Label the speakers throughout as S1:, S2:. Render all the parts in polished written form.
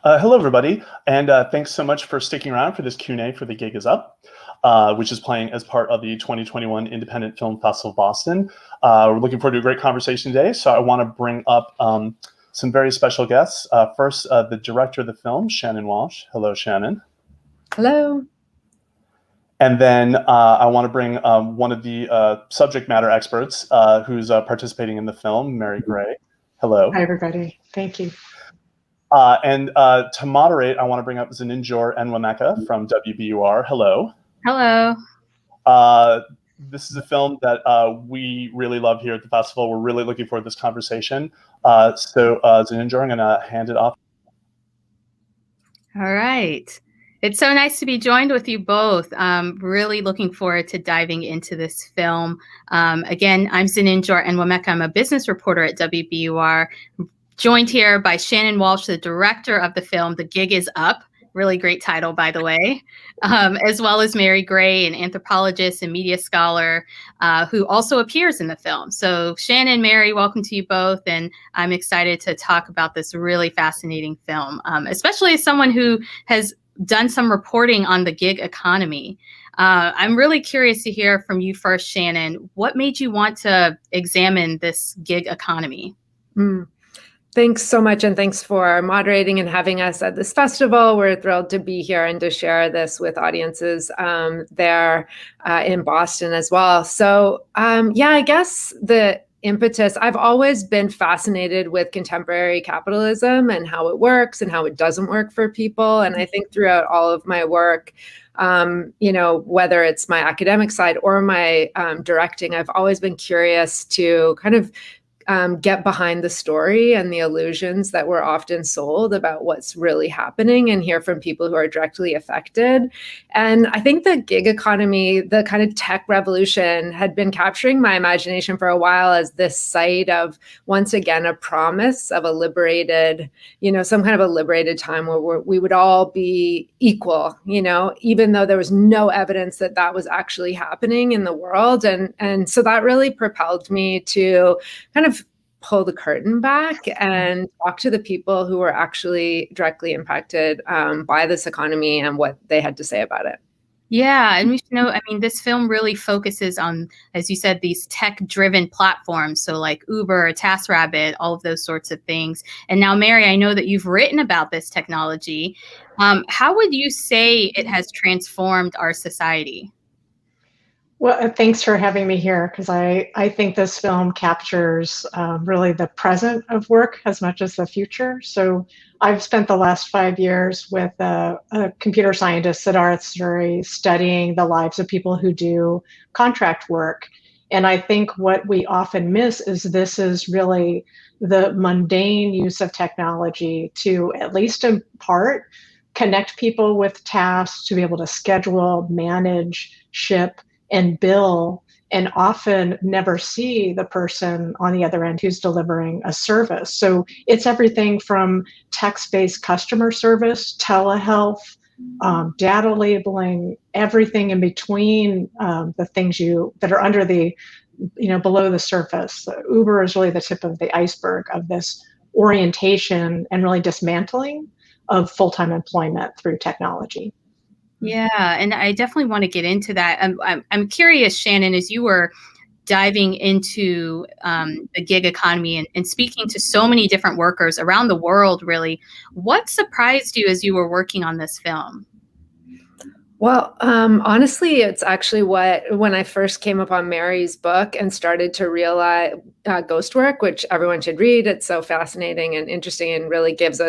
S1: Hello, everybody, and thanks so much for sticking around for this Q&A for The Gig Is Up, which is playing as part of the 2021 Independent Film Festival Boston. We're looking forward to a great conversation today, so I want to bring up some very special guests. First, the director of the film, Shannon Walsh. Hello, Shannon.
S2: Hello.
S1: And then I want to bring one of the subject matter experts who's participating in the film, Mary Gray. Hello.
S3: Hi, everybody. Thank you.
S1: And to moderate, I want to bring up Zeninjor Enwemeka from WBUR. Hello.
S2: Hello.
S1: This is a film that we really love here at the festival. We're really looking forward to this conversation. So Zeninjor, I'm going to hand it off.
S2: All right. It's so nice to be joined with you both. Really looking forward to diving into this film. Again, I'm Zeninjor Enwemeka. I'm a business reporter at WBUR. Joined here by Shannon Walsh, the director of the film, The Gig Is Up. Really great title, by the way. As well as Mary Gray, an anthropologist and media scholar who also appears in the film. So Shannon, Mary, welcome to you both. And I'm excited to talk about this really fascinating film, especially as someone who has done some reporting on the gig economy. I'm really curious to hear from you first, Shannon. What made you want to examine this gig economy?
S4: Thanks so much, and thanks for moderating and having us at this festival. We're thrilled to be here and to share this with audiences there in Boston as well. So yeah, I guess the impetus, I've always been fascinated with contemporary capitalism and how it works and how it doesn't work for people. And I think throughout all of my work, whether it's my academic side or my directing, I've always been curious to kind of get behind the story and the illusions that we're often sold about what's really happening and hear from people who are directly affected. And I think the gig economy, the kind of tech revolution, had been capturing my imagination for a while as this site of, once again, a promise of a liberated, some kind of a liberated time where we would all be equal, even though there was no evidence that that was actually happening in the world. And so that really propelled me to kind of pull the curtain back and talk to the people who were actually directly impacted by this economy and what they had to say about it.
S2: Yeah, and we should know, this film really focuses on, as you said, these tech-driven platforms. So like Uber, TaskRabbit, all of those sorts of things. And now, Mary, I know that you've written about this technology. How would you say it has transformed our society?
S3: Well, thanks for having me here, because I think this film captures really the present of work as much as the future. So I've spent the last 5 years with a computer scientist at Surrey studying the lives of people who do contract work. And I think what we often miss is this is really the mundane use of technology to, at least in part, connect people with tasks, to be able to schedule, manage, ship, and bill, and often never see the person on the other end who's delivering a service. So it's everything from text-based customer service, telehealth, data labeling, everything in between, the things that are under the, below the surface. Uber is really the tip of the iceberg of this orientation and really dismantling of full-time employment through technology.
S2: Yeah, and I definitely want to get into that. I'm curious, Shannon, as you were diving into the gig economy and speaking to so many different workers around the world, really, what surprised you as you were working on this film?
S4: Well, honestly, it's actually when I first came upon Mary's book and started to realize Ghost Work, which everyone should read. It's so fascinating and interesting and really get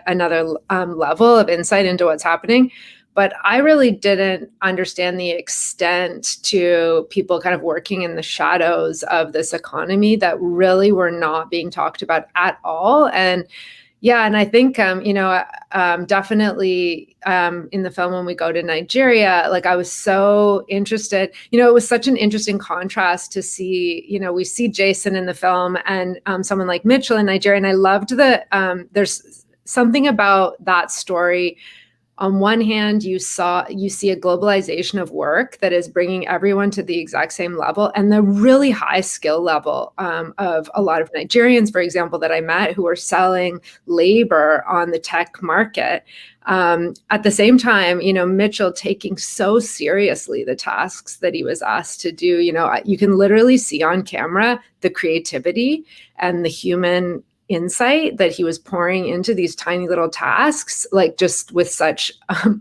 S4: another level of insight into what's happening. But I really didn't understand the extent to people kind of working in the shadows of this economy that really were not being talked about at all. And yeah, and I think, definitely in the film when we go to Nigeria, like I was so interested, it was such an interesting contrast to see, we see Jason in the film and someone like Mitchell in Nigeria. And I loved there's something about that story on one hand, you see a globalization of work that is bringing everyone to the exact same level, and the really high skill level of a lot of Nigerians, for example, that I met who are selling labor on the tech market. At the same time, Mitchell taking so seriously the tasks that he was asked to do. You can literally see on camera the creativity and the human insight that he was pouring into these tiny little tasks, like just with such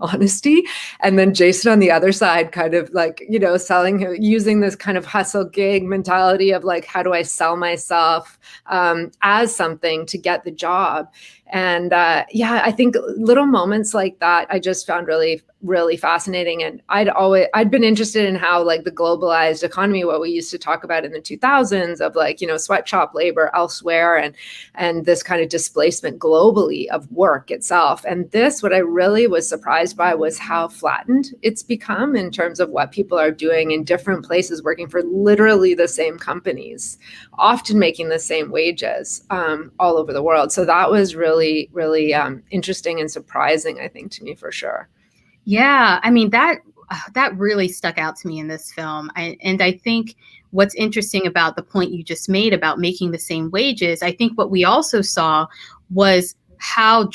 S4: honesty. And then Jason on the other side, kind of like, using this kind of hustle gig mentality of like, how do I sell myself as something to get the job? And I think little moments like that I just found really, really fascinating. And I'd been interested in how like the globalized economy, what we used to talk about in the 2000s of like, sweatshop labor elsewhere and this kind of displacement globally of work itself. And this, what I really was surprised by was how flattened it's become in terms of what people are doing in different places, working for literally the same companies, often making the same wages all over the world. So that was really, really interesting and surprising, I think, to me for sure.
S2: Yeah, I mean, that really stuck out to me in this film. And I think what's interesting about the point you just made about making the same wages, I think what we also saw was how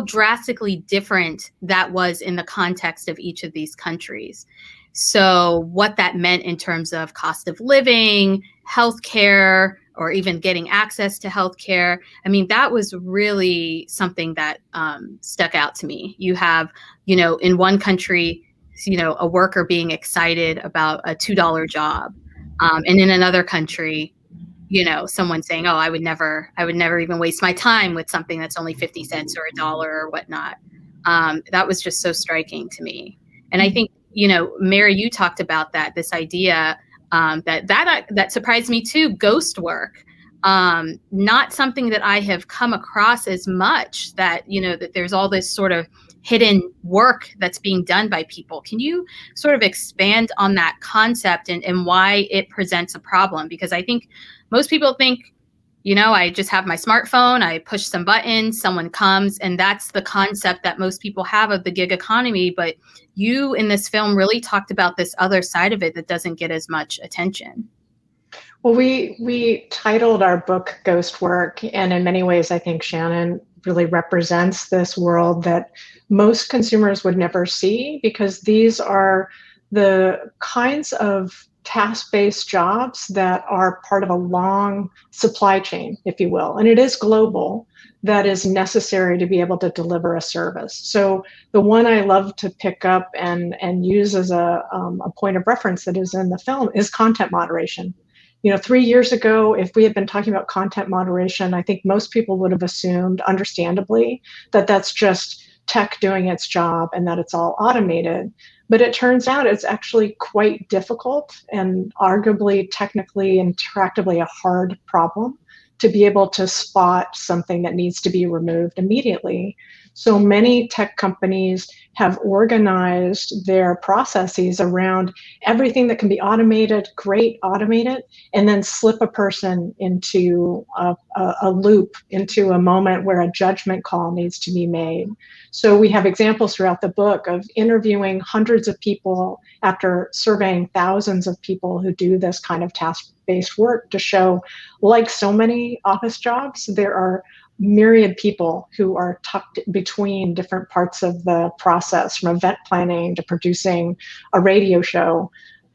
S2: drastically different that was in the context of each of these countries. So what that meant in terms of cost of living, healthcare, or even getting access to healthcare. I mean, that was really something that stuck out to me. You have, in one country, a worker being excited about a $2 job. And in another country, someone saying, oh, I would never even waste my time with something that's only 50 cents or $1 or whatnot. That was just so striking to me. And I think, Mary, you talked about this idea that surprised me too, ghost work. Not something that I have come across as much, that there's all this sort of hidden work that's being done by people. Can you sort of expand on that concept and why it presents a problem? Because I think most people think, I just have my smartphone, I push some buttons, someone comes, and that's the concept that most people have of the gig economy. But you in this film really talked about this other side of it that doesn't get as much attention.
S3: Well, we titled our book Ghost Work, and in many ways, I think Shannon really represents this world that most consumers would never see, because these are the kinds of task-based jobs that are part of a long supply chain, if you will, and it is global, that is necessary to be able to deliver a service. So the one I love to pick up and use as a point of reference that is in the film is content moderation. 3 years ago, if we had been talking about content moderation, I think most people would have assumed, understandably, that that's just tech doing its job and that it's all automated. But it turns out it's actually quite difficult and arguably technically and interactively a hard problem to be able to spot something that needs to be removed immediately. So many tech companies have organized their processes around everything that can be automated, great, automate it, and then slip a person into a loop, into a moment where a judgment call needs to be made. So we have examples throughout the book of interviewing hundreds of people after surveying thousands of people who do this kind of task-based work to show, like so many office jobs, there are myriad people who are tucked between different parts of the process, from event planning to producing a radio show,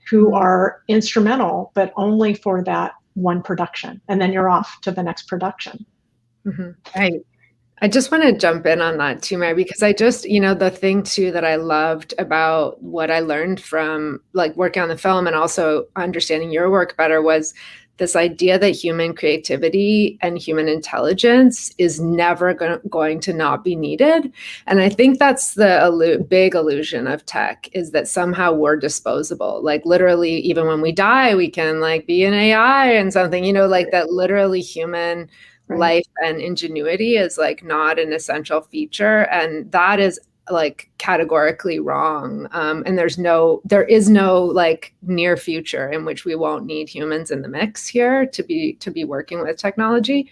S3: who are instrumental, but only for that one production. And then you're off to the next production.
S4: Mm-hmm. Right. I just want to jump in on that too, Mary, because I just, the thing too that I loved about what I learned from like working on the film and also understanding your work better was this idea that human creativity and human intelligence is never going to not be needed. And I think that's the big illusion of tech, is that somehow we're disposable. Like literally, even when we die, we can like be an AI and something, like that literally human life and ingenuity is like not an essential feature. And that is like categorically wrong. And there is no like near future in which we won't need humans in the mix here to be working with technology.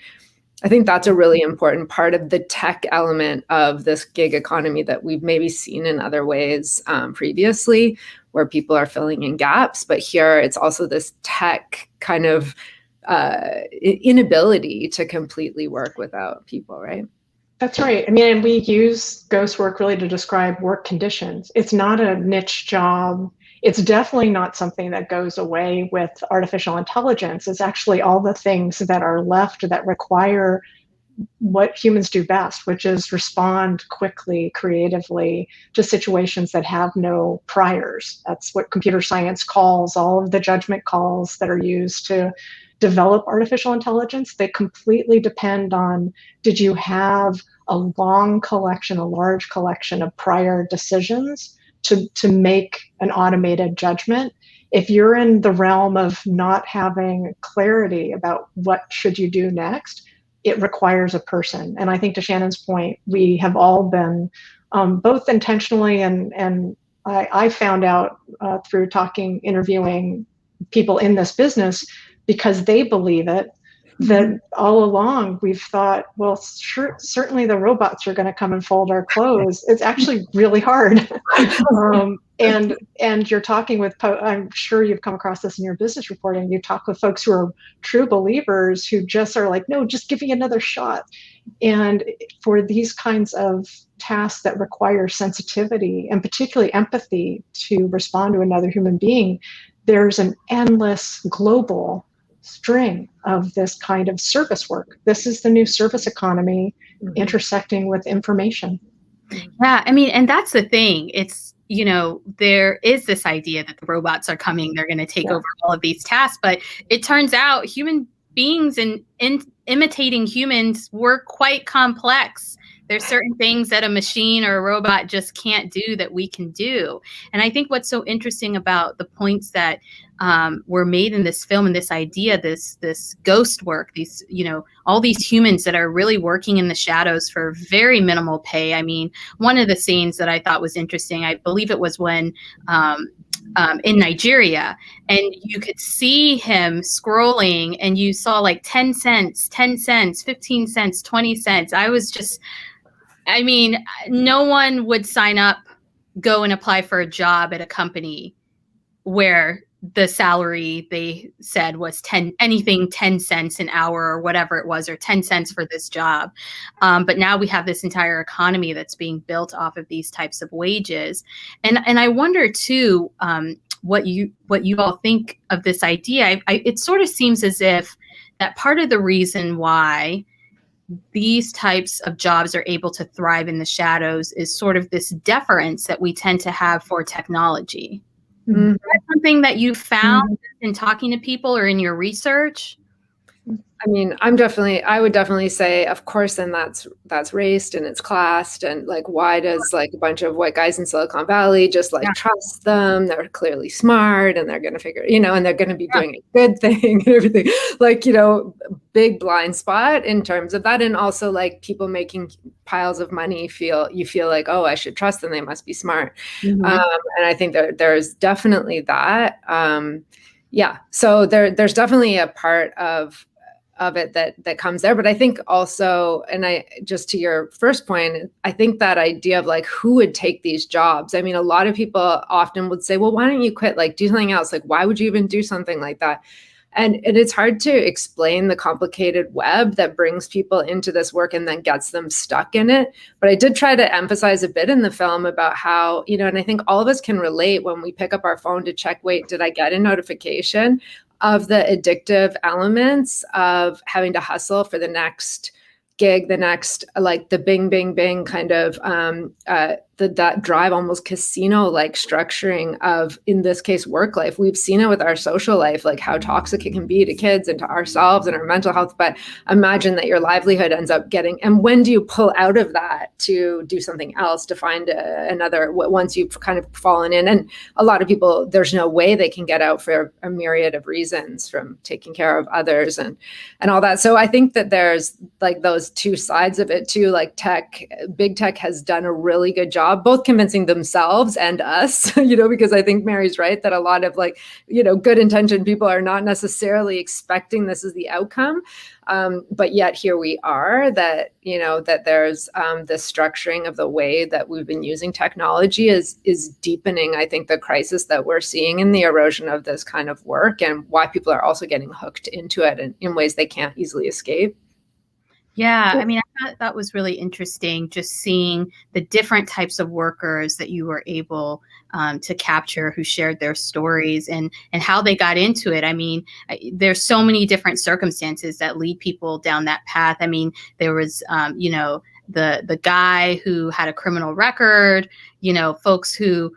S4: I think that's a really important part of the tech element of this gig economy that we've maybe seen in other ways previously, where people are filling in gaps. But here it's also this tech kind of inability to completely work without people, right?
S3: That's right. I mean, and we use ghost work really to describe work conditions. It's not a niche job. It's definitely not something that goes away with artificial intelligence. It's actually all the things that are left that require what humans do best, which is respond quickly, creatively to situations that have no priors. That's what computer science calls all of the judgment calls that are used to develop artificial intelligence. They completely depend on, did you have a large collection of prior decisions to make an automated judgment? If you're in the realm of not having clarity about what should you do next, it requires a person. And I think to Shannon's point, we have all been both intentionally and I found out through interviewing people in this business, because they believe it, that all along we've thought, well, sure, certainly the robots are going to come and fold our clothes. It's actually really hard. And you're talking with, I'm sure you've come across this in your business reporting, you talk with folks who are true believers who just are like, no, just give me another shot. And for these kinds of tasks that require sensitivity and particularly empathy to respond to another human being, there's an endless global string of this kind of service work. This is the new service economy intersecting with information.
S2: Yeah, I mean, and that's the thing. It's, there is this idea that the robots are coming, they're going to take over all of these tasks, but it turns out human beings and imitating humans were quite complex. There's certain things that a machine or a robot just can't do that we can do. And I think what's so interesting about the points that were made in this film and this idea, this ghost work, these, all these humans that are really working in the shadows for very minimal pay. I mean, one of the scenes that I thought was interesting, I believe it was when in Nigeria, and you could see him scrolling and you saw like 10 cents, 15 cents, 20 cents. I mean, no one would sign up, go and apply for a job at a company where the salary they said was 10 cents an hour or whatever it was, or 10 cents for this job. But now we have this entire economy that's being built off of these types of wages. And I wonder too, what you all think of this idea. It sort of seems as if that part of the reason why these types of jobs are able to thrive in the shadows is sort of this deference that we tend to have for technology. Mm-hmm. Is that something that you found in talking to people or in your research?
S4: I mean, I would definitely say, of course, and that's raced and it's classed, and like, why does like a bunch of white guys in Silicon Valley just like trust them? They're clearly smart and they're going to figure, and they're going to be doing a good thing and everything. Like, big blind spot in terms of that, and also like people making piles of money you feel like, oh, I should trust them. They must be smart, and I think there's definitely that. So there's definitely a part of it that comes there. But I think also, and just to your first point, I think that idea of like, who would take these jobs? I mean, a lot of people often would say, well, why don't you quit? Like, do something else. Like, why would you even do something like that? And it's hard to explain the complicated web that brings people into this work and then gets them stuck in it. But I did try to emphasize a bit in the film about how, and I think all of us can relate when we pick up our phone to check, wait, did I get a notification? Of the addictive elements of having to hustle for the next gig, the next, like the bing, bing, bing kind of that drive, almost casino-like structuring of, in this case, work life. We've seen it with our social life, like how toxic it can be to kids and to ourselves and our mental health. But imagine that your livelihood ends up and when do you pull out of that to do something else, to find another, once you've kind of fallen in? And a lot of people, there's no way they can get out for a myriad of reasons, from taking care of others and all that. So I think that there's like those two sides of it too, like big tech has done a really good job job, both convincing themselves and us, because I think Mary's right that a lot of good intentioned people are not necessarily expecting this is the outcome. But yet here we are, that there's this structuring of the way that we've been using technology is deepening, I think, the crisis that we're seeing in the erosion of this kind of work, and why people are also getting hooked into it in ways they can't easily escape.
S2: Yeah, I mean, I thought that was really interesting, just seeing the different types of workers that you were able to capture, who shared their stories and how they got into it. I mean, there's so many different circumstances that lead people down that path. I mean, there was, the guy who had a criminal record, folks who,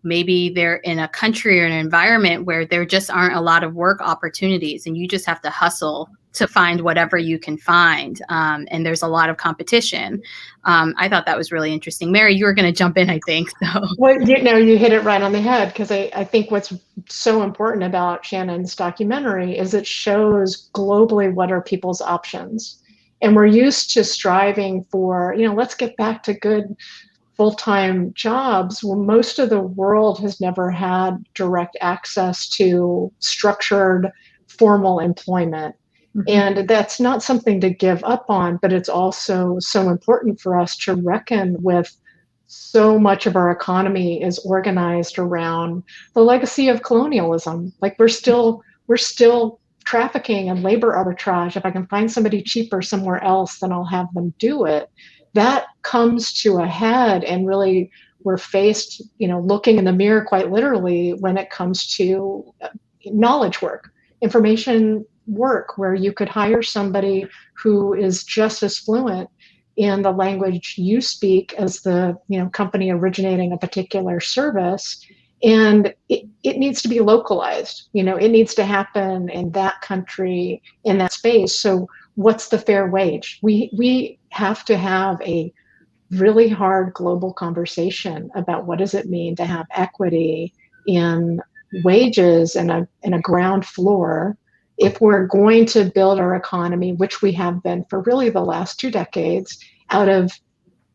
S2: maybe they're in a country or an environment where there just aren't a lot of work opportunities, and you just have to hustle to find whatever you can find. And there's a lot of competition. I thought that was really interesting. Mary, you were going to jump in, I think. So.
S3: Well, you hit it right on the head, because I think what's so important about Shannon's documentary is it shows globally what are people's options. And we're used to striving for, let's get back to good full-time jobs. Well, most of the world has never had direct access to structured formal employment. And that's not something to give up on, but it's also so important for us to reckon with. So much of our economy is organized around the legacy of colonialism. Like we're still trafficking and labor arbitrage. If I can find somebody cheaper somewhere else, then I'll have them do it. That comes to a head, and really we're faced, looking in the mirror quite literally when it comes to knowledge work, information work, where you could hire somebody who is just as fluent in the language you speak as the company originating a particular service, and it needs to be localized. It needs to happen in that country, in that space. So what's the fair wage? We have to have a really hard global conversation about what does it mean to have equity in wages and a ground floor, if we're going to build our economy, which we have been for really the last 2 decades, out of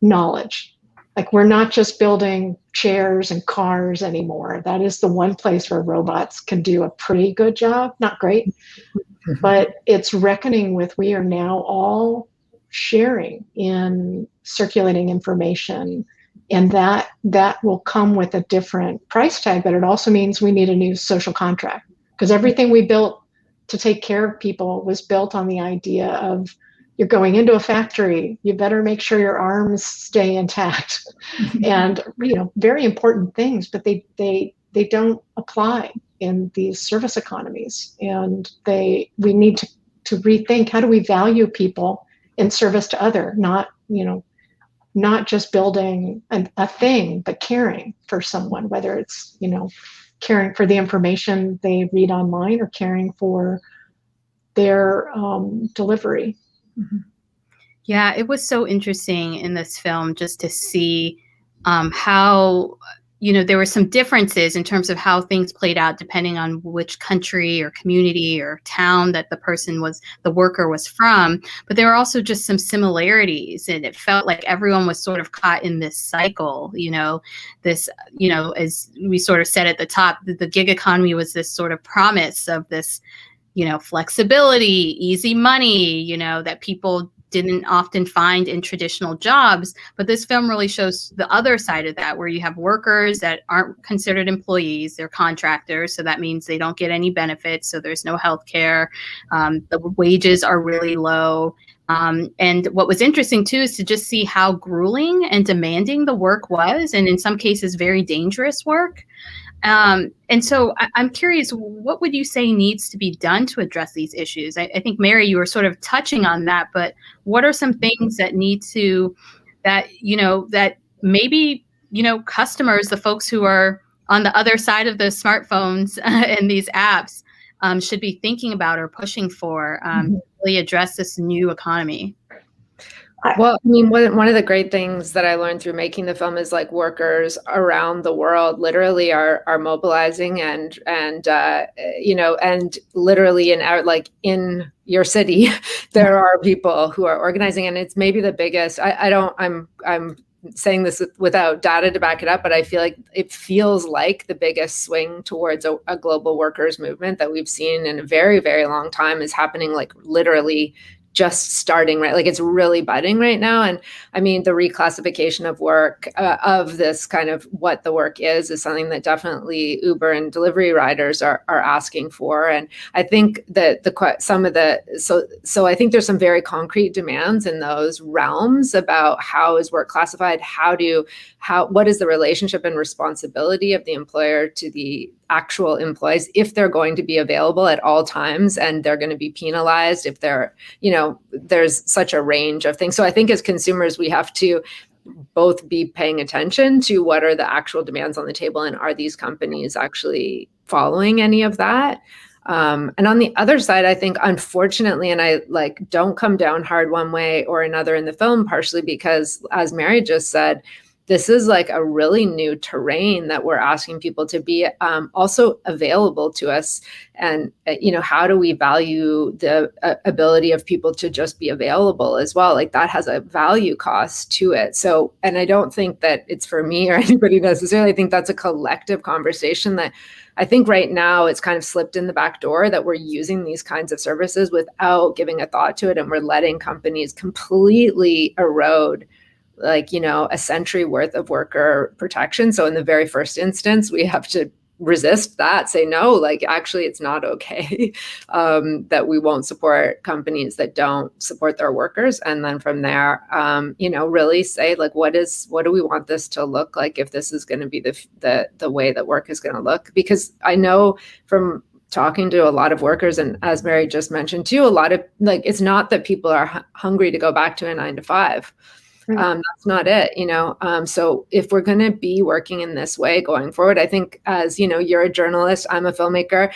S3: knowledge. Like we're not just building chairs and cars anymore. That is the one place where robots can do a pretty good job, not great, but it's reckoning with, we are now all sharing in circulating information, and that will come with a different price tag, but it also means we need a new social contract, because everything we built to take care of people was built on the idea of, you're going into a factory, you better make sure your arms stay intact. And very important things, but they don't apply in these service economies. And we need to rethink, how do we value people in service to other, not just building a thing, but caring for someone, whether it's caring for the information they read online or caring for their delivery.
S2: Mm-hmm. Yeah, it was so interesting in this film just to see how, there were some differences in terms of how things played out depending on which country or community or town that the worker was from. But there were also just some similarities, and it felt like everyone was sort of caught in this cycle, as we sort of said at the top, the gig economy was this sort of promise of this, flexibility, easy money, that people didn't often find in traditional jobs. But this film really shows the other side of that, where you have workers that aren't considered employees, they're contractors. So that means they don't get any benefits. So there's no health care. The wages are really low. And what was interesting too is to just see how grueling and demanding the work was, and in some cases very dangerous work. And so I'm curious, what would you say needs to be done to address these issues? I think, Mary, you were sort of touching on that, but what are some things that that maybe, customers, the folks who are on the other side of the smartphones and these apps should be thinking about or pushing for to really address this new economy?
S4: Well, I mean, one of the great things that I learned through making the film is workers around the world literally are mobilizing and literally in your city, there are people who are organizing, and it's maybe the biggest. I'm saying this without data to back it up, but I feel like it feels like the biggest swing towards a global workers movement that we've seen in a very, very long time is happening like literally just starting, right? Like it's really budding right now. And I mean, the reclassification of work, of this kind of what the work is something that definitely Uber and delivery riders are asking for. And I think that so I think there's some very concrete demands in those realms about how is work classified, what is the relationship and responsibility of the employer to the actual employees if they're going to be available at all times and they're going to be penalized if they're, there's such a range of things. So I think as consumers, we have to both be paying attention to what are the actual demands on the table and are these companies actually following any of that? And on the other side, I think, unfortunately, and I don't come down hard one way or another in the film, partially because, as Mary just said, this is like a really new terrain that we're asking people to be also available to us. And, how do we value the ability of people to just be available as well? Like that has a value cost to it. So, and I don't think that it's for me or anybody necessarily. I think that's a collective conversation that I think right now it's kind of slipped in the back door that we're using these kinds of services without giving a thought to it. And we're letting companies completely erode a century worth of worker protection. So in the very first instance, we have to resist that, say, no, actually, it's not okay, that we won't support companies that don't support their workers. And then from there, really say, what do we want this to look like if this is going to be the way that work is going to look? Because I know from talking to a lot of workers, and as Mary just mentioned too, a lot of it's not that people are hungry to go back to a 9-to-5. That's not it, so if we're going to be working in this way going forward, I think as, you're a journalist, I'm a filmmaker,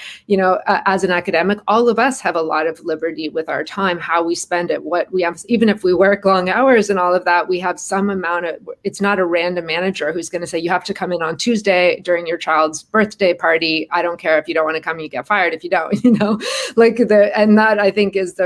S4: as an academic, all of us have a lot of liberty with our time, how we spend it, what we have, even if we work long hours and all of that, we have some amount of, it's not a random manager who's going to say, you have to come in on Tuesday during your child's birthday party. I don't care if you don't want to come, you get fired if you don't, and that I think is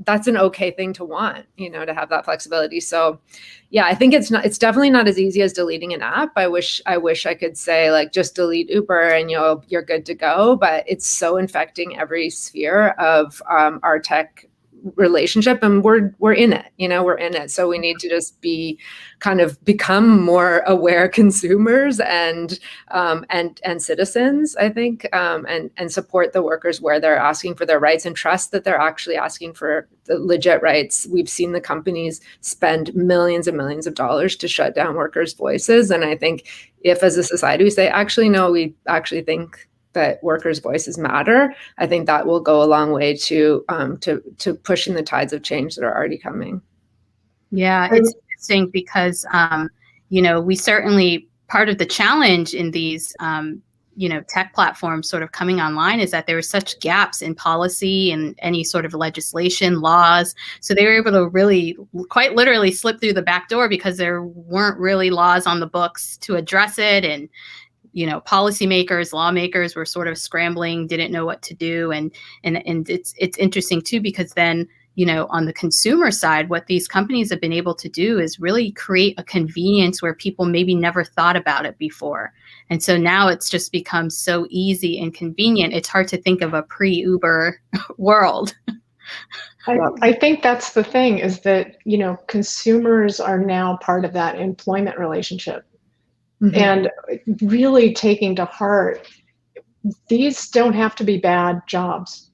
S4: that's an okay thing to want, to have that flexibility. So yeah, I think it's definitely not as easy as deleting an app. I wish I could say just delete Uber and you're good to go, but it's so infecting every sphere of our tech relationship, and we're in it, we're in it. So we need to just become more aware consumers and citizens, I think, and support the workers where they're asking for their rights and trust that they're actually asking for the legit rights. We've seen the companies spend millions and millions of dollars to shut down workers' voices. And I think if as a society we say, actually, no, we actually think that workers' voices matter, I think that will go a long way to pushing the tides of change that are already coming.
S2: Yeah, it's interesting because, we certainly, part of the challenge in these, tech platforms sort of coming online is that there were such gaps in policy and any sort of legislation, laws. So they were able to really quite literally slip through the back door because there weren't really laws on the books to address it. And policymakers, lawmakers were sort of scrambling, didn't know what to do. And it's interesting too, because then, on the consumer side, what these companies have been able to do is really create a convenience where people maybe never thought about it before. And so now it's just become so easy and convenient. It's hard to think of a pre-Uber world.
S3: I think that's the thing, is that, consumers are now part of that employment relationship. Mm-hmm. And really taking to heart, these don't have to be bad jobs.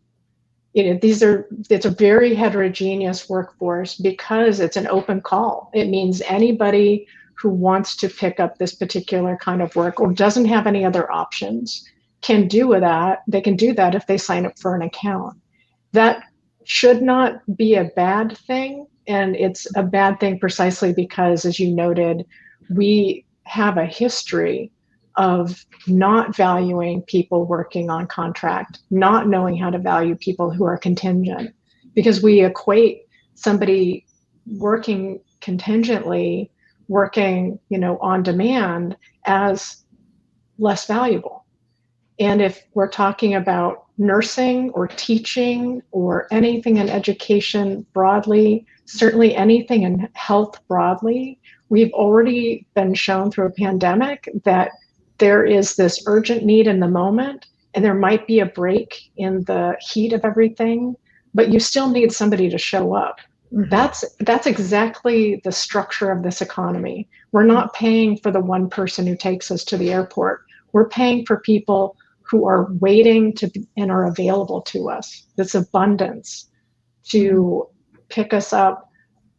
S3: It's a very heterogeneous workforce because it's an open call. It means anybody who wants to pick up this particular kind of work or doesn't have any other options can do that. They can do that if they sign up for an account. That should not be a bad thing. And it's a bad thing precisely because, as you noted, we have a history of not valuing people working on contract, not knowing how to value people who are contingent, because we equate somebody working contingently, working, on demand as less valuable. And if we're talking about, nursing or teaching or anything in education broadly, certainly anything in health broadly, we've already been shown through a pandemic that there is this urgent need in the moment, and there might be a break in the heat of everything, but you still need somebody to show up. Mm-hmm. That's exactly the structure of this economy. We're not paying for the one person who takes us to the airport. We're paying for people who are waiting to be, and are available to us. This abundance to pick us up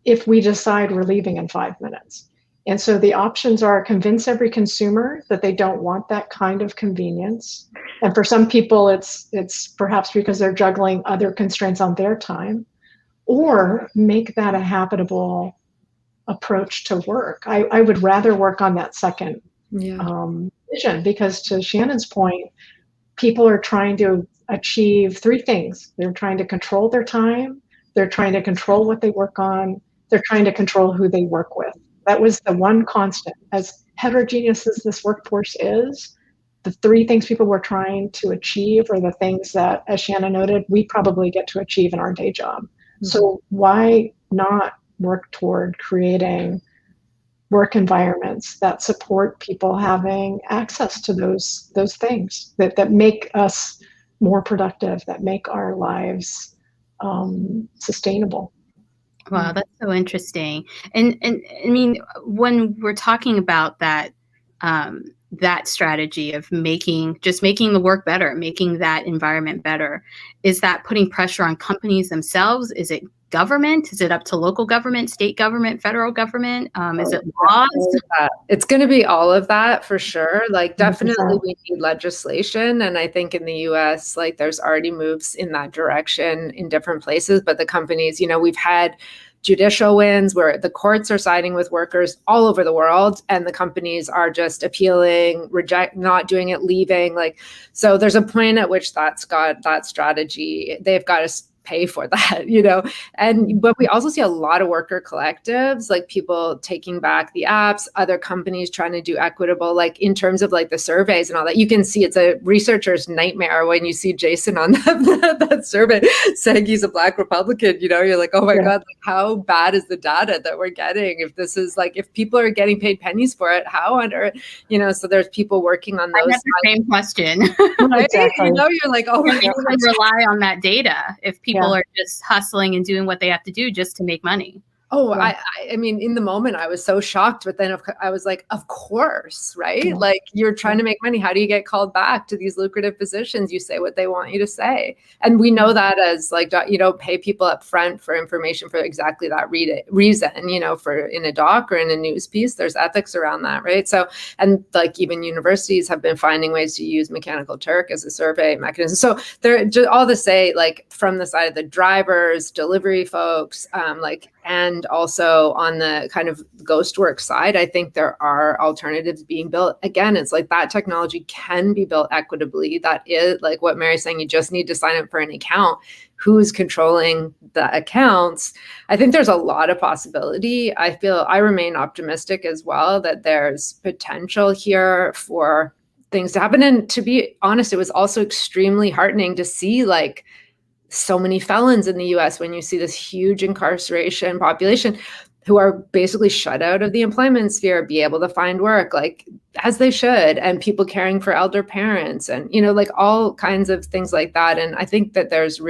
S3: if we decide we're leaving in 5 minutes. And so the options are convince every consumer that they don't want that kind of convenience. And for some people, it's perhaps because they're juggling other constraints on their time, or make that a habitable approach to work. I would rather work on that second vision, because to Shannon's point, people are trying to achieve three things. They're trying to control their time, they're trying to control what they work on, they're trying to control who they work with. That was the one constant. As heterogeneous as this workforce is, the three things people were trying to achieve are the things that, as Shannon noted, we probably get to achieve in our day job. Mm-hmm. So why not work toward creating work environments that support people having access to those things that make us more productive, that make our lives sustainable.
S2: Wow, that's so interesting. And I mean, when we're talking about that that strategy of making the work better, making that environment better, is that putting pressure on companies themselves? Is it government? Is it up to local government, state government, federal government? Is it laws?
S4: It's going to be all of that for sure. Like, definitely we need legislation. And I think in the US, like, there's already moves in that direction in different places. But the companies, we've had judicial wins where the courts are siding with workers all over the world, and the companies are just appealing, not doing it, leaving. Like, so there's a point at which that strategy, they've got to pay for that, but we also see a lot of worker collectives, like people taking back the apps, other companies trying to do equitable, like in terms of like the surveys and all that. You can see it's a researcher's nightmare when you see Jason on that survey saying he's a Black Republican, you're like, oh my God, like, how bad is the data that we're getting? If this is like, if people are getting paid pennies for it, how on earth, so there's people working on those.
S2: I have the same question.
S4: Right? Exactly. You're like, oh my God.
S2: You can rely on that data if people are just hustling and doing what they have to do just to make money.
S4: Oh, yeah. I mean, in the moment, I was so shocked, but then I was like, of course, right? Yeah. Like, you're trying to make money. How do you get called back to these lucrative positions? You say what they want you to say. And we know that as like, pay people up front for information for exactly that reason, for in a doc or in a news piece, there's ethics around that, right? So, and like even universities have been finding ways to use Mechanical Turk as a survey mechanism. So they're just all to say, like, from the side of the drivers, delivery folks, and also on the kind of ghost work side, I think there are alternatives being built. Again, it's like that technology can be built equitably. That is like what Mary's saying, you just need to sign up for an account. Who's controlling the accounts? I think there's a lot of possibility. I remain optimistic as well that there's potential here for things to happen. And to be honest, it was also extremely heartening to see like so many felons in the US when you see this huge incarceration population who are basically shut out of the employment sphere, be able to find work like as they should, and people caring for elder parents and, like all kinds of things like that. And I think that there's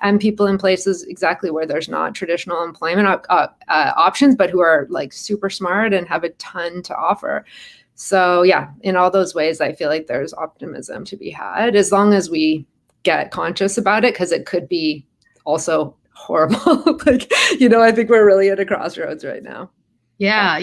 S4: and people in places exactly where there's not traditional employment options, but who are like super smart and have a ton to offer. So yeah, in all those ways, I feel like there's optimism to be had as long as we get conscious about it, because it could be also horrible. Like, I think we're really at a crossroads right now.
S2: Yeah.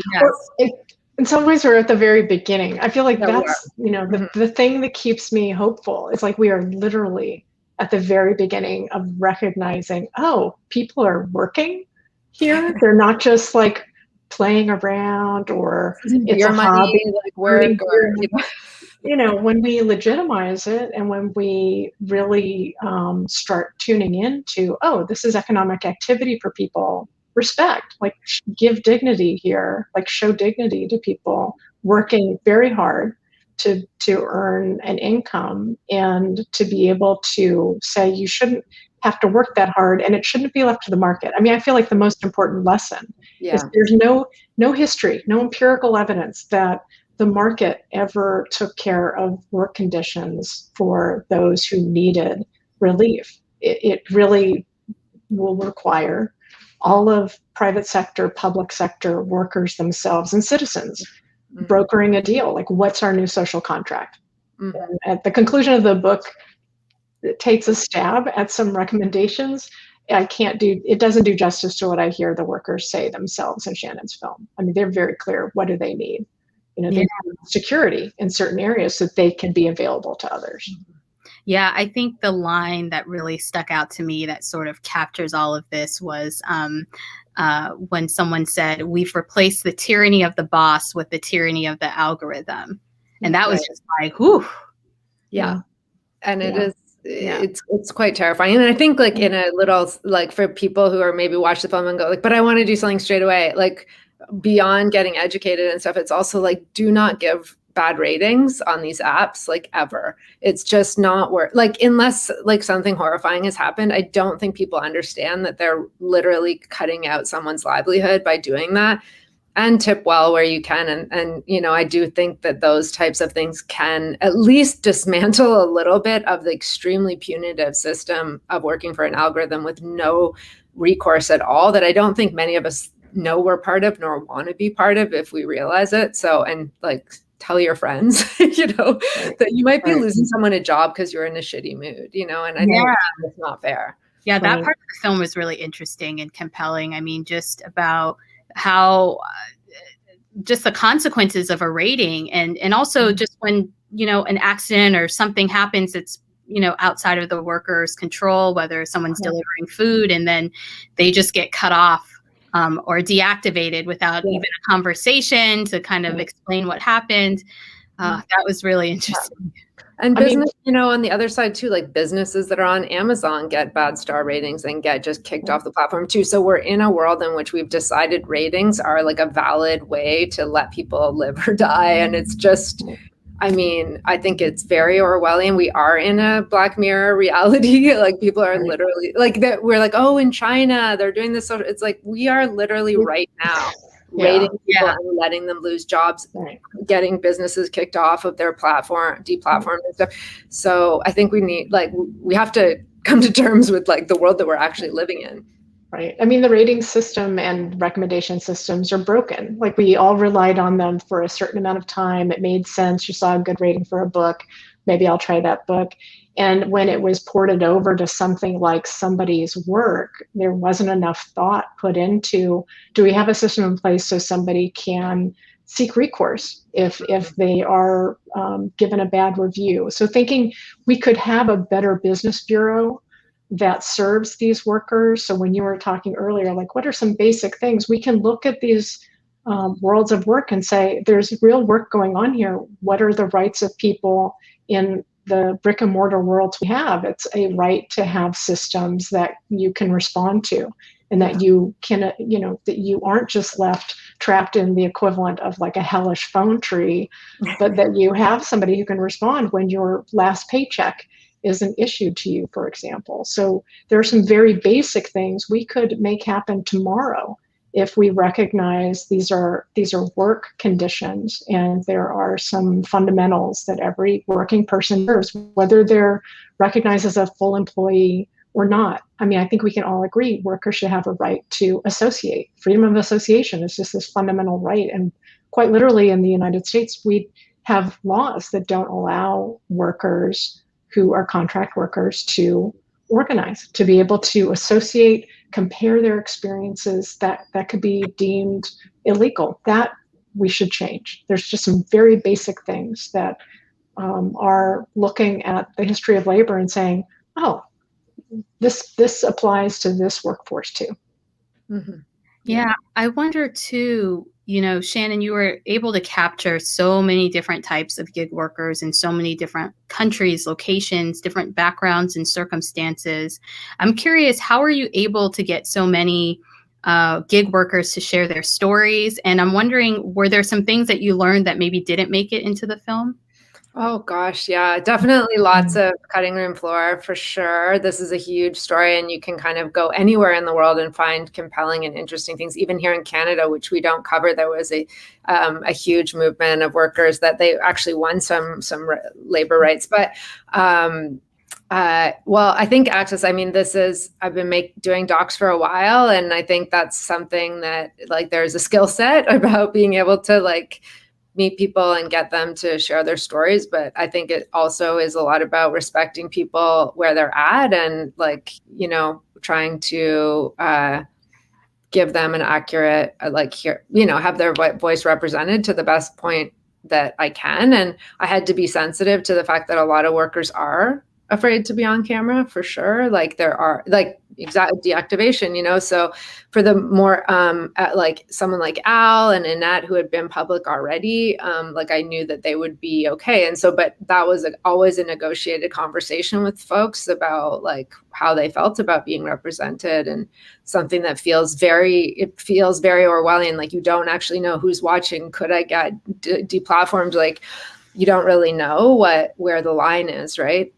S2: Yes.
S3: In some ways, we're at the very beginning. I feel like that's, the thing that keeps me hopeful. It's like we are literally at the very beginning of recognizing, oh, people are working here. They're not just like playing around or it's a hobby.
S4: Like work or,
S3: when we legitimize it and when we really start tuning into, oh, this is economic activity for people, respect, like give dignity here, like show dignity to people working very hard to earn an income and to be able to say you shouldn't have to work that hard and it shouldn't be left to the market. I mean, I feel like the most important lesson is there's no history, no empirical evidence that the market ever took care of work conditions for those who needed relief. It really will require all of private sector, public sector workers themselves and citizens brokering a deal. Like, what's our new social contract? And at the conclusion of the book, it takes a stab at some recommendations. It doesn't do justice to what I hear the workers say themselves in Shannon's film. I mean, they're very clear. What do they need? They need security in certain areas so that they can be available to others.
S2: Yeah, I think the line that really stuck out to me that sort of captures all of this was when someone said, "We've replaced the tyranny of the boss with the tyranny of the algorithm." And that was just like, whew.
S4: Yeah. And it is. It's quite terrifying. And I think like in a little, like for people who are maybe watch the film and go like, but I want to do something straight away, like beyond getting educated and stuff, it's also like, do not give bad ratings on these apps, like ever. It's just not worth, like, unless like something horrifying has happened, I don't think people understand that they're literally cutting out someone's livelihood by doing that. And tip well where you can. And you know, I do think that those types of things can at least dismantle a little bit of the extremely punitive system of working for an algorithm with no recourse at all that I don't think many of us know we're part of nor want to be part of if we realize it. So, and like, tell your friends, you know, that you might be losing someone a job because you're in a shitty mood, you know, and I think it's not fair.
S2: Yeah, that part of the film was really interesting and compelling. I mean, just about how just the consequences of a rating and also just when, you know, an accident or something happens that's, you know, outside of the worker's control, whether someone's delivering food and then they just get cut off or deactivated without even a conversation to kind of explain what happened. That was really interesting.
S4: And business, you know, on the other side too, like businesses that are on Amazon get bad star ratings and get just kicked off the platform too. So we're in a world in which we've decided ratings are like a valid way to let people live or die. And it's just, I mean, I think it's very Orwellian. We are in a Black Mirror reality. Like people are literally like that. We're like, oh, in China, they're doing this. It's like, we are literally right now rating people and letting them lose jobs, getting businesses kicked off of their platform, deplatformed and stuff. So I think we need, like, we have to come to terms with like the world that we're actually living in.
S3: Right. I mean, the rating system and recommendation systems are broken. Like, we all relied on them for a certain amount of time. It made sense. You saw a good rating for a book. Maybe I'll try that book. And when it was ported over to something like somebody's work, there wasn't enough thought put into, do we have a system in place so somebody can seek recourse if they are given a bad review? So thinking we could have a better business bureau that serves these workers. So when you were talking earlier, like, what are some basic things? We can look at these worlds of work and say, there's real work going on here. What are the rights of people in the brick and mortar worlds we have? It's a right to have systems that you can respond to, and that you can, you know, that you aren't just left trapped in the equivalent of like a hellish phone tree, but that you have somebody who can respond when your last paycheck isn't issued to you, for example. So there are some very basic things we could make happen tomorrow if we recognize these are work conditions, and there are some fundamentals that every working person deserves, whether they're recognized as a full employee or not. I mean, I think we can all agree workers should have a right to associate. Freedom of association is just this fundamental right. And quite literally in the United States, we have laws that don't allow workers who are contract workers to organize, to be able to associate, compare their experiences. That could be deemed illegal. That we should change. There's just some very basic things that are looking at the history of labor and saying, oh, this applies to this workforce too.
S4: Mm-hmm.
S2: Yeah, I wonder too, you know, Shannon, you were able to capture so many different types of gig workers in so many different countries, locations, different backgrounds and circumstances. I'm curious, how are you able to get so many gig workers to share their stories? And I'm wondering, were there some things that you learned that maybe didn't make it into the film?
S4: Oh gosh, yeah, definitely lots of cutting room floor for sure. This is a huge story, and you can kind of go anywhere in the world and find compelling and interesting things. Even here in Canada, which we don't cover, there was a huge movement of workers that they actually won some labor rights. But well, I think access. I mean, I've been doing docs for a while, and I think that's something that like there's a skill set about being able to like meet people and get them to share their stories. But I think it also is a lot about respecting people where they're at and like, you know, trying to give them an accurate, have their voice represented to the best point that I can. And I had to be sensitive to the fact that a lot of workers are afraid to be on camera for sure. Like there are like exact deactivation, you know, so for the more like someone like Al and Annette who had been public already, like I knew that they would be okay. And so, but that was always a negotiated conversation with folks about like how they felt about being represented, and something that feels very Orwellian. Like you don't actually know who's watching. Could I get deplatformed? Like you don't really know where the line is, right?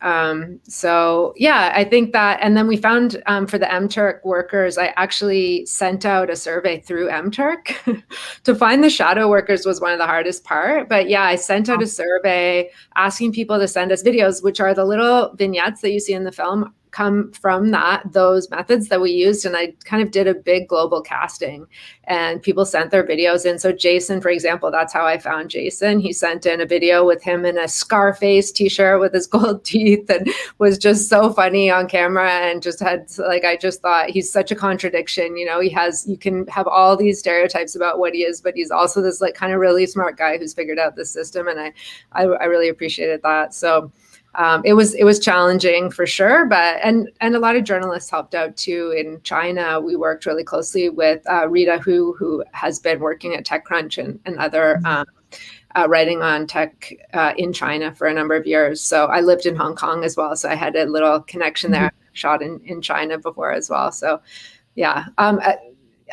S4: So yeah, I think that, and then we found for the MTurk workers, I actually sent out a survey through MTurk to find the shadow workers was one of the hardest part. But yeah, I sent out a survey asking people to send us videos, which are the little vignettes that you see in the film come from those methods that we used. And I kind of did a big global casting and people sent their videos in. So Jason, for example, that's how I found Jason. He sent in a video with him in a Scarface t-shirt with his gold teeth and was just so funny on camera, and just had like, I just thought he's such a contradiction. You know, you can have all these stereotypes about what he is, but he's also this like kind of really smart guy who's figured out the system. And I really appreciated that. So it was challenging for sure, but and a lot of journalists helped out too. In China, we worked really closely with Rita Hu, who has been working at TechCrunch and other writing on tech in China for a number of years. So I lived in Hong Kong as well, so I had a little connection there. Shot in China before as well. So yeah.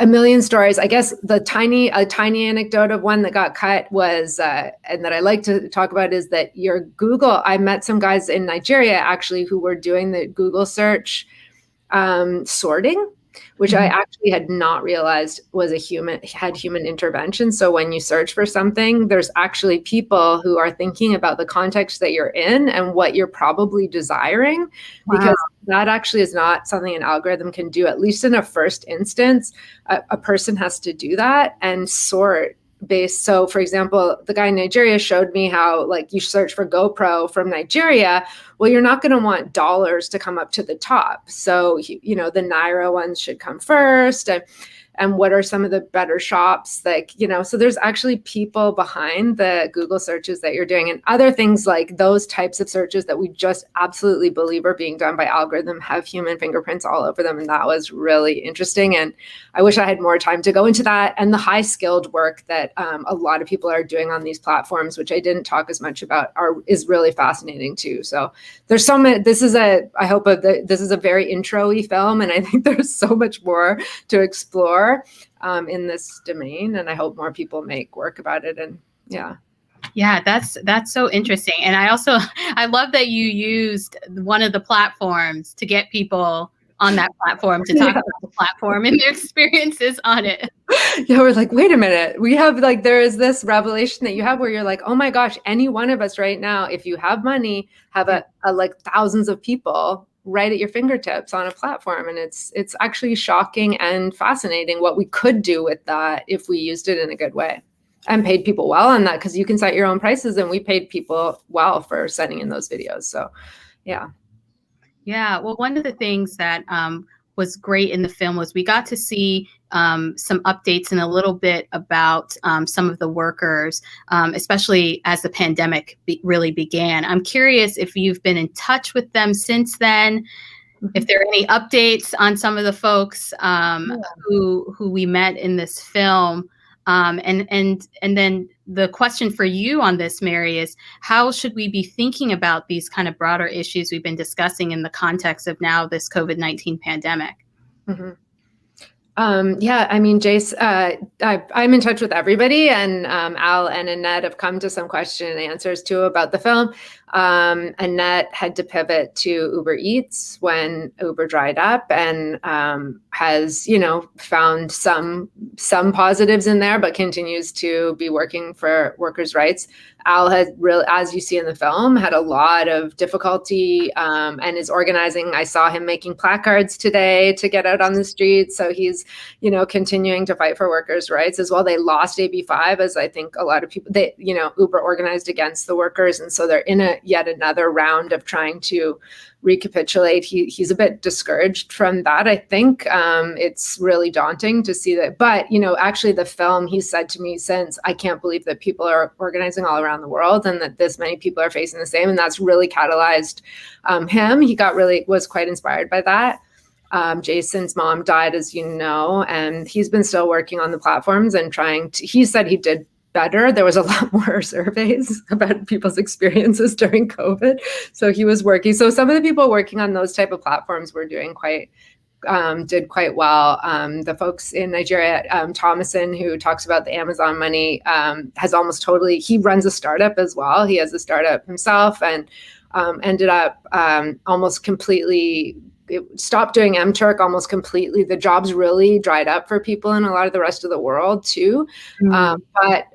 S4: A million stories. I guess a tiny anecdote of one that got cut was, and that I like to talk about, is that I met some guys in Nigeria actually who were doing the Google search sorting, which I actually had not realized had human intervention. So when you search for something, there's actually people who are thinking about the context that you're in and what you're probably desiring, because that actually is not something an algorithm can do, at least in a first instance. A person has to do that and sort based. So for example, the guy in Nigeria showed me how like you search for GoPro from Nigeria. Well, you're not going to want dollars to come up to the top. So, you know, the Naira ones should come first. And what are some of the better shops? Like, you know, so there's actually people behind the Google searches that you're doing, and other things like those types of searches that we just absolutely believe are being done by algorithm have human fingerprints all over them. And that was really interesting. And I wish I had more time to go into that, and the high skilled work that a lot of people are doing on these platforms, which I didn't talk as much about, is really fascinating too. So there's so many, this is a very intro-y film. And I think there's so much more to explore in this domain, and I hope more people make work about it. And yeah,
S2: that's so interesting. And I love that you used one of the platforms to get people on that platform to talk about the platform and their experiences on it.
S4: Yeah, we're like, wait a minute, we have like, there is this revelation that you have where you're like, oh my gosh, any one of us right now, if you have money, have a like thousands of people right at your fingertips on a platform. And it's actually shocking and fascinating what we could do with that if we used it in a good way and paid people well on that, because you can set your own prices, and we paid people well for sending in those videos. So
S2: yeah, well, one of the things that was great in the film was we got to see some updates and a little bit about some of the workers, especially as the pandemic really began. I'm curious if you've been in touch with them since then, if there are any updates on some of the folks who we met in this film. And then the question for you on this, Mary, is how should we be thinking about these kind of broader issues we've been discussing in the context of now this COVID-19 pandemic?
S4: Mm-hmm. Yeah, I mean, Jace, I'm in touch with everybody, and Al and Annette have come to some question and answers too about the film. Annette had to pivot to Uber Eats when Uber dried up, and has, found some positives in there, but continues to be working for workers' rights. Al has really, as you see in the film, had a lot of difficulty and is organizing. I saw him making placards today to get out on the streets. So he's, continuing to fight for workers' rights as well. They lost AB5, as I think a lot of people, Uber organized against the workers. And so they're in yet another round of trying to recapitulate. He's a bit discouraged from that. I think it's really daunting to see that. But, actually the film, he said to me since, I can't believe that people are organizing all around the world and that this many people are facing the same. And that's really catalyzed him. He was quite inspired by that. Jason's mom died, as you know, and he's been still working on the platforms and he said he did better. There was a lot more surveys about people's experiences during COVID. So he was working. So some of the people working on those type of platforms were doing did quite well. The folks in Nigeria, Thomason, who talks about the Amazon money, has almost totally, he runs a startup as well. He has a startup himself and ended up almost completely stopped doing MTurk almost completely. The jobs really dried up for people in a lot of the rest of the world too. But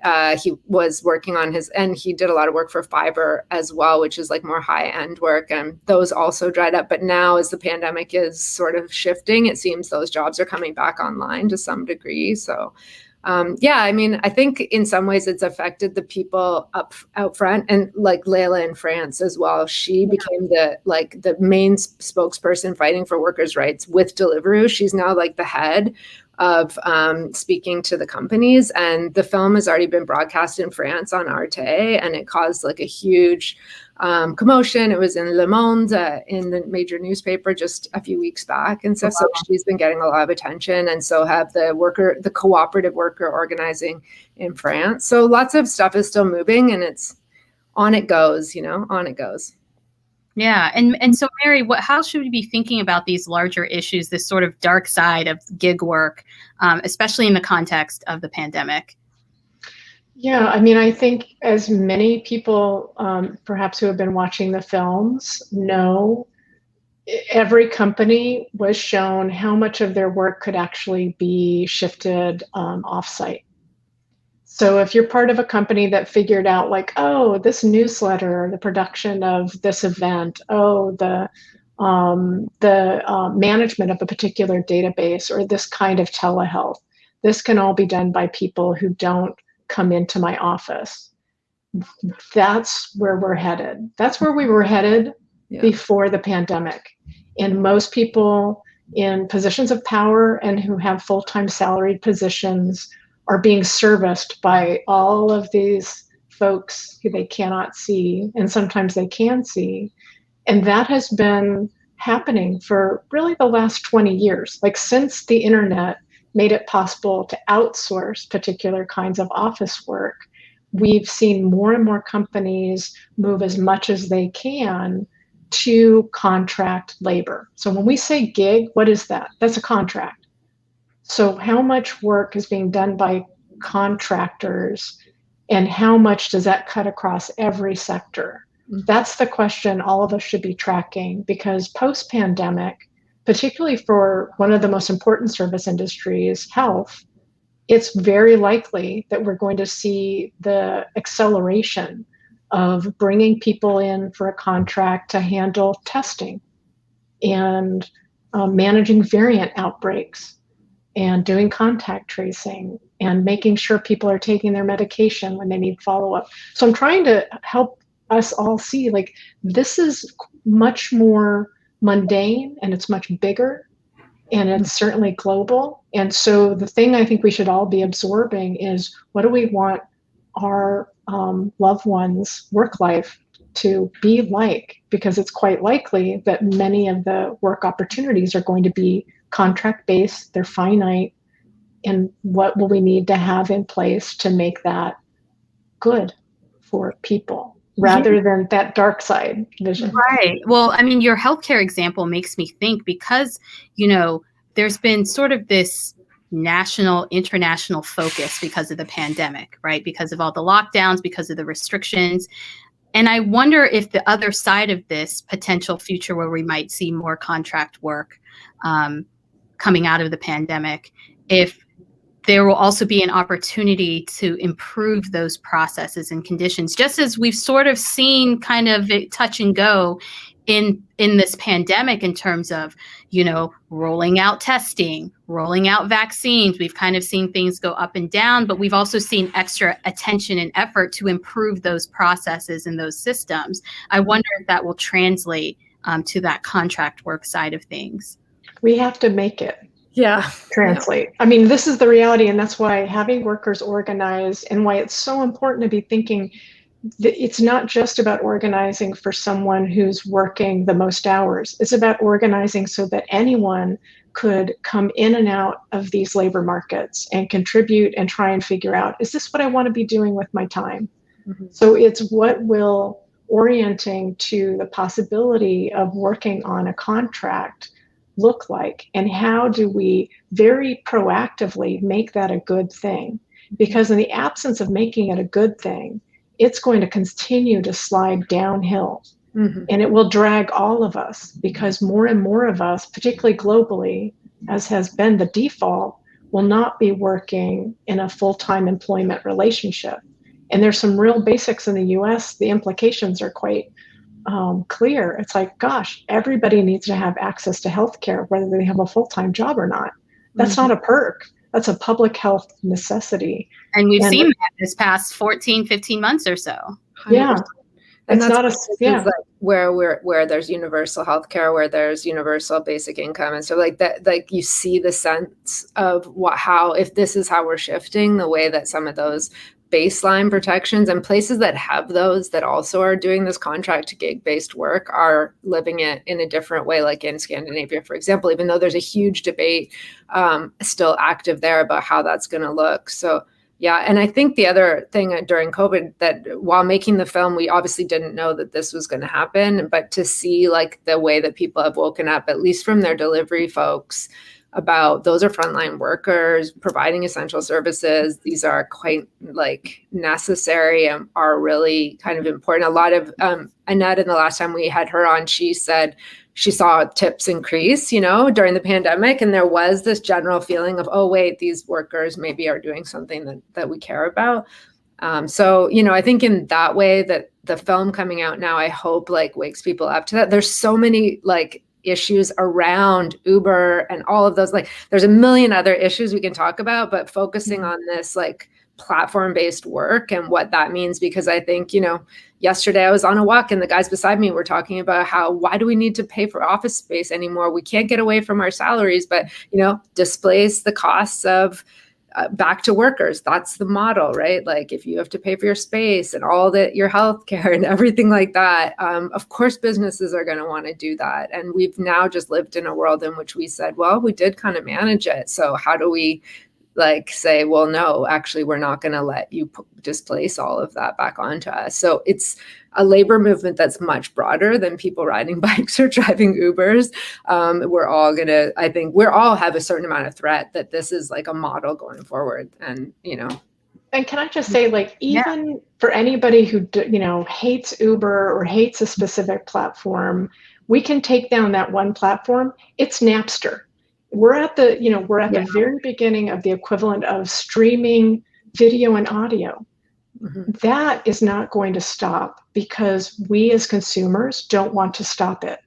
S4: he was working on and he did a lot of work for Fiverr as well, which is like more high-end work. And those also dried up. But now as the pandemic is sort of shifting, it seems those jobs are coming back online to some degree. So I mean, I think in some ways it's affected the people out front, and like Layla in France as well. She became the main spokesperson fighting for workers' rights with Deliveroo. She's now like the head of speaking to the companies, and the film has already been broadcast in France on Arte, and it caused like a huge commotion. It was in Le Monde, in the major newspaper just a few weeks back and stuff. So she's been getting a lot of attention, and so have the cooperative worker organizing in France. So lots of stuff is still moving, and it's on it goes, on it goes.
S2: Yeah. And so, Mary, how should we be thinking about these larger issues, this sort of dark side of gig work, especially in the context of the pandemic?
S3: Yeah, I mean, I think as many people perhaps who have been watching the films know, every company was shown how much of their work could actually be shifted offsite. So if you're part of a company that figured out like, oh, this newsletter, the production of this event, the management of a particular database, or this kind of telehealth, this can all be done by people who don't come into my office. That's where we're headed. That's where we were headed before the pandemic. And most people in positions of power and who have full-time salaried positions are being serviced by all of these folks who they cannot see, and sometimes they can see. And that has been happening for really the last 20 years. Like since the internet made it possible to outsource particular kinds of office work, we've seen more and more companies move as much as they can to contract labor. So when we say gig, what is that? That's a contract. So how much work is being done by contractors, and how much does that cut across every sector? That's the question all of us should be tracking, because post-pandemic, particularly for one of the most important service industries, health, it's very likely that we're going to see the acceleration of bringing people in for a contract to handle testing and managing variant outbreaks and doing contact tracing and making sure people are taking their medication when they need follow-up. So I'm trying to help us all see, like, this is much more mundane, and it's much bigger, and it's certainly global. And so the thing I think we should all be absorbing is, what do we want our loved ones' work life to be like? Because it's quite likely that many of the work opportunities are going to be contract-based, they're finite, and what will we need to have in place to make that good for people, rather than that dark side vision?
S2: Right. Well, I mean, your healthcare example makes me think, because, there's been sort of this national, international focus because of the pandemic, right? Because of all the lockdowns, because of the restrictions. And I wonder if the other side of this potential future where we might see more contract work coming out of the pandemic, if there will also be an opportunity to improve those processes and conditions, just as we've sort of seen kind of touch and go in this pandemic in terms of, you know, rolling out testing, rolling out vaccines. We've kind of seen things go up and down, but we've also seen extra attention and effort to improve those processes and those systems. I wonder if that will translate to that contract work side of things.
S3: We have to make it translate.
S4: Yeah.
S3: I mean, this is the reality, and that's why having workers organize and why it's so important to be thinking that it's not just about organizing for someone who's working the most hours. It's about organizing so that anyone could come in and out of these labor markets and contribute and try and figure out, is this what I want to be doing with my time? Mm-hmm. So it's what will orienting to the possibility of working on a contract look like, and how do we very proactively make that a good thing? Because in the absence of making it a good thing, it's going to continue to slide downhill. Mm-hmm. And it will drag all of us, because more and more of us, particularly globally, as has been the default, will not be working in a full-time employment relationship. And there's some real basics in the US. The implications are quite clear. It's like, gosh, everybody needs to have access to healthcare, whether they have a full-time job or not. That's mm-hmm. not a perk. That's a public health necessity.
S2: And we've seen that this past 14, 15 months or so.
S3: Yeah.
S4: And that's not like where there's universal healthcare, where there's universal basic income. And so like that, like you see the sense of how, if this is how we're shifting the way that some of those baseline protections and places that have those that also are doing this contract to gig based work are living it in a different way, like in Scandinavia, for example, even though there's a huge debate still active there about how that's going to look. So yeah. And I think the other thing during COVID, that while making the film, we obviously didn't know that this was going to happen, but to see like the way that people have woken up, at least from their delivery folks, about those are frontline workers providing essential services. These are quite like necessary and are really kind of important. A lot of Annette, in the last time we had her on, she said she saw tips increase, you know, during the pandemic. And there was this general feeling of, oh, wait, these workers maybe are doing something that we care about. So, you know, I think in that way that the film coming out now, I hope like wakes people up to that. There's so many like issues around Uber and all of those, like there's a million other issues we can talk about, but focusing on this like platform-based work and what that means, because I think, you know, yesterday I was on a walk and the guys beside me were talking about why do we need to pay for office space anymore? We can't get away from our salaries, but, you know, displace the costs of back to workers. That's the model, right? Like if you have to pay for your space and all that, your healthcare and everything like that, of course, businesses are going to want to do that. And we've now just lived in a world in which we said, well, we did kind of manage it. So how do we like say, well, no, actually, we're not going to let you displace all of that back onto us. So it's a labor movement that's much broader than people riding bikes or driving Ubers. We're all going to, I think we're all have a certain amount of threat that this is like a model going forward. And, you know.
S3: And can I just say, like, even for anybody who, you know, hates Uber or hates a specific platform, we can take down that one platform. It's Napster. We're at the, you know, the very beginning of the equivalent of streaming video and audio. Mm-hmm. That is not going to stop because we as consumers don't want to stop it.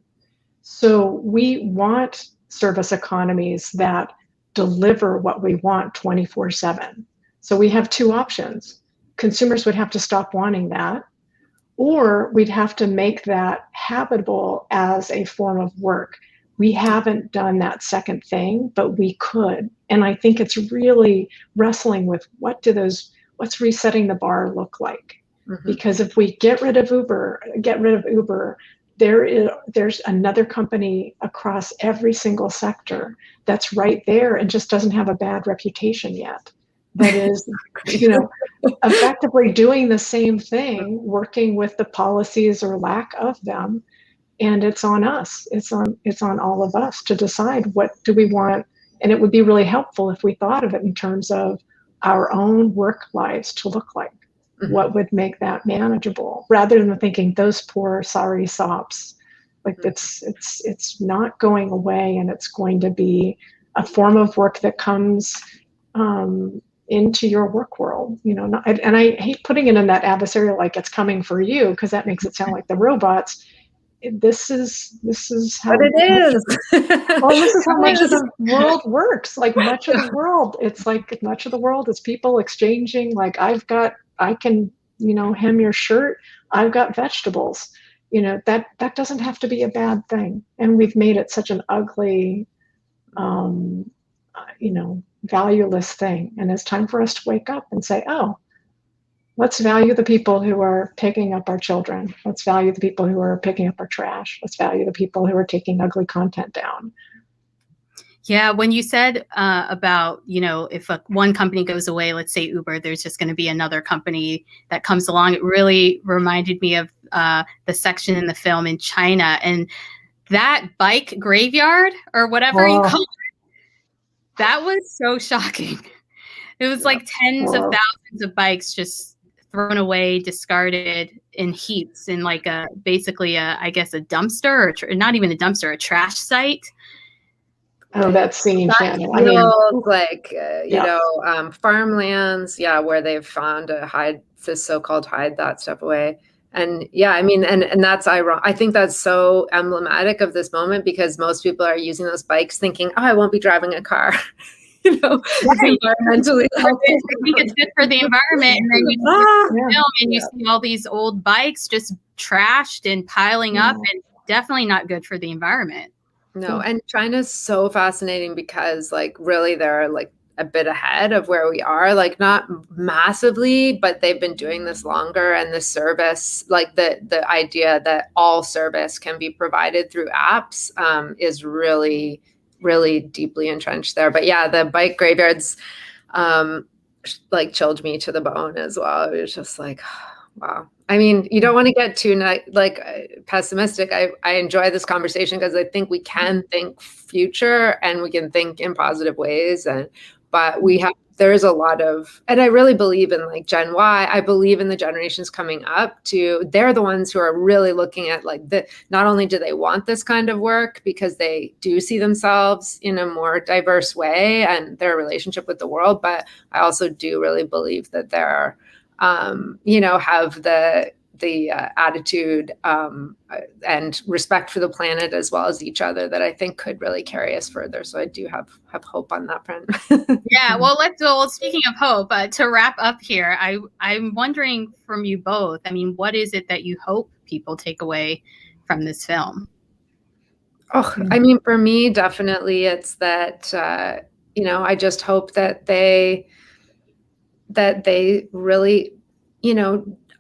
S3: So we want service economies that deliver what we want 24/7. So we have two options. Consumers would have to stop wanting that, or we'd have to make that habitable as a form of work. We haven't done that second thing, but we could. And I think it's really wrestling with what's resetting the bar look like? Mm-hmm. Because if we get rid of Uber, there's another company across every single sector that's right there and just doesn't have a bad reputation yet. That is, you know, effectively doing the same thing, working with the policies or lack of them. And it's on us. It's on all of us to decide what do we want And it would be really helpful if we thought of it in terms of our own work lives to look like.
S4: Mm-hmm.
S3: What would make that manageable, rather than thinking those poor sorry sops. Like it's not going away, and it's going to be a form of work that comes into your work world, and I hate putting it in that adversarial, like it's coming for you, because that makes it sound like the robots. This is how
S4: But it is.
S3: well, this is how much of the world works. Like much of the world, it's like much of the world is people exchanging, like I can, hem your shirt. I've got vegetables, that doesn't have to be a bad thing. And we've made it such an ugly, valueless thing. And it's time for us to wake up and say, oh, let's value the people who are picking up our children. Let's value the people who are picking up our trash. Let's value the people who are taking ugly content down.
S2: Yeah, when you said about, if one company goes away, let's say Uber, there's just going to be another company that comes along. It really reminded me of the section in the film in China, and that bike graveyard or whatever you call it. That was so shocking. It was like tens of thousands of bikes just thrown away, discarded in heaps in like basically I guess a dumpster, or not even a dumpster, a trash site.
S3: Oh, that scene, Shannon.
S4: Farmlands, where they've found to hide this so-called hide that stuff away. And and that's ironic. I think that's so emblematic of this moment, because most people are using those bikes thinking, oh, I won't be driving a car. It's environmentally helpful.
S2: I think it's good for the environment. And then you film and you see all these old bikes just trashed and piling up, and definitely not good for the environment.
S4: No, and China's so fascinating because really they're a bit ahead of where we are, not massively, but they've been doing this longer. And the service, the idea that all service can be provided through apps is really, really deeply entrenched there. But yeah, the bike graveyards chilled me to the bone as well. It was just wow. I mean, you don't want to get too pessimistic. I enjoy this conversation because I think we can think future and we can think in positive ways. But there's a lot of, and I really believe in Gen Y. I believe in the generations coming up they're the ones who are really looking at not only do they want this kind of work because they do see themselves in a more diverse way and their relationship with the world, but I also do really believe that they're have the attitude and respect for the planet as well as each other that I think could really carry us further. So I do have hope on that front.
S2: Yeah, well, speaking of hope, to wrap up here, I'm wondering from you both, what is it that you hope people take away from this film?
S4: Oh, for me, definitely it's that, I just hope that they really,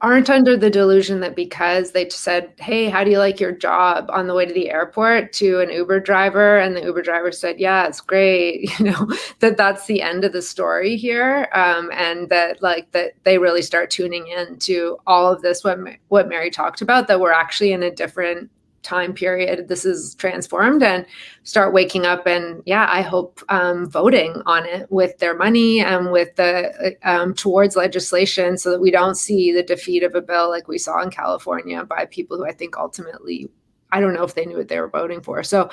S4: aren't under the delusion that because they said, hey, how do you like your job on the way to the airport to an Uber driver, and the Uber driver said, yeah, it's great, that's the end of the story here. And that they really start tuning in to all of this, what Mary talked about, that we're actually in a different time period. This is transformed, and start waking up and I hope voting on it with their money and with the towards legislation, so that we don't see the defeat of a bill like we saw in California by people who I think ultimately, I don't know if they knew what they were voting for. So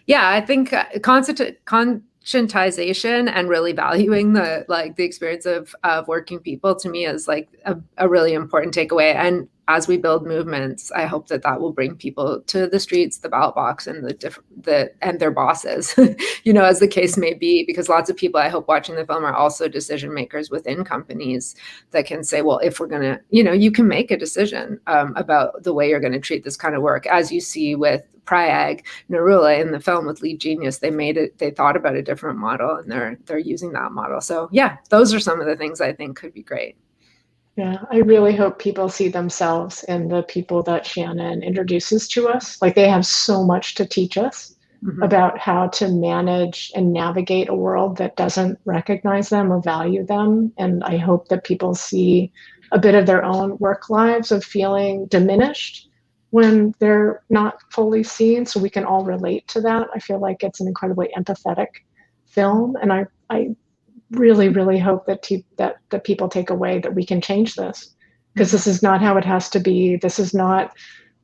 S4: I think conscientization and really valuing the experience of working people, to me, is a really important takeaway. And as we build movements, I hope that will bring people to the streets, the ballot box, and and their bosses, as the case may be, because lots of people I hope watching the film are also decision makers within companies that can say, well, if we're going to, you can make a decision about the way you're going to treat this kind of work. As you see with Priag Narula in the film with Lead Genius, they thought about a different model, and they're using that model. So those are some of the things I think could be great.
S3: Yeah, I really hope people see themselves in the people that Shannon introduces to us. They have so much to teach us about how to manage and navigate a world that doesn't recognize them or value them. And I hope that people see a bit of their own work lives of feeling diminished when they're not fully seen, so we can all relate to that. I feel like it's an incredibly empathetic film, and I really, really hope that that people take away that we can change this, because this is not how it has to be. This is not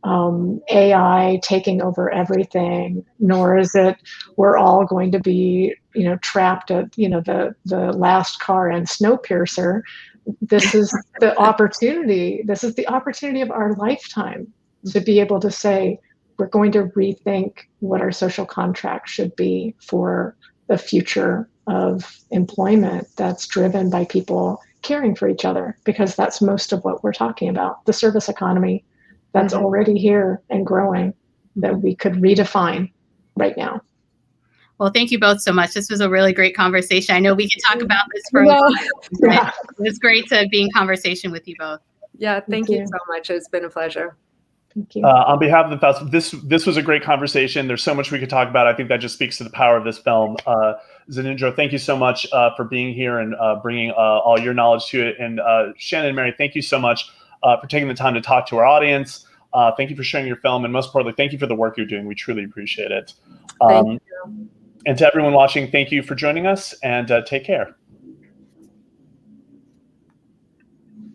S3: AI taking over everything, nor is it we're all going to be, trapped at, the last car in Snowpiercer. This is the opportunity. This is the opportunity of our lifetime to be able to say, we're going to rethink what our social contract should be for the future of employment that's driven by people caring for each other, because that's most of what we're talking about. The service economy that's already here and growing, that we could redefine right now.
S2: Well, thank you both so much. This was a really great conversation. I know we could talk about this for a while.
S3: Yeah.
S2: It's great to be in conversation with you both.
S4: Yeah, thank you so much. It's been a pleasure.
S3: Thank you.
S1: On behalf of the festival, this was a great conversation. There's so much we could talk about. I think that just speaks to the power of this film. Zeninjor, thank you so much for being here and bringing all your knowledge to it. And Shannon and Mary, thank you so much for taking the time to talk to our audience. Thank you for sharing your film, and most importantly, thank you for the work you're doing. We truly appreciate it.
S4: Thank you.
S1: And to everyone watching, thank you for joining us, and take care.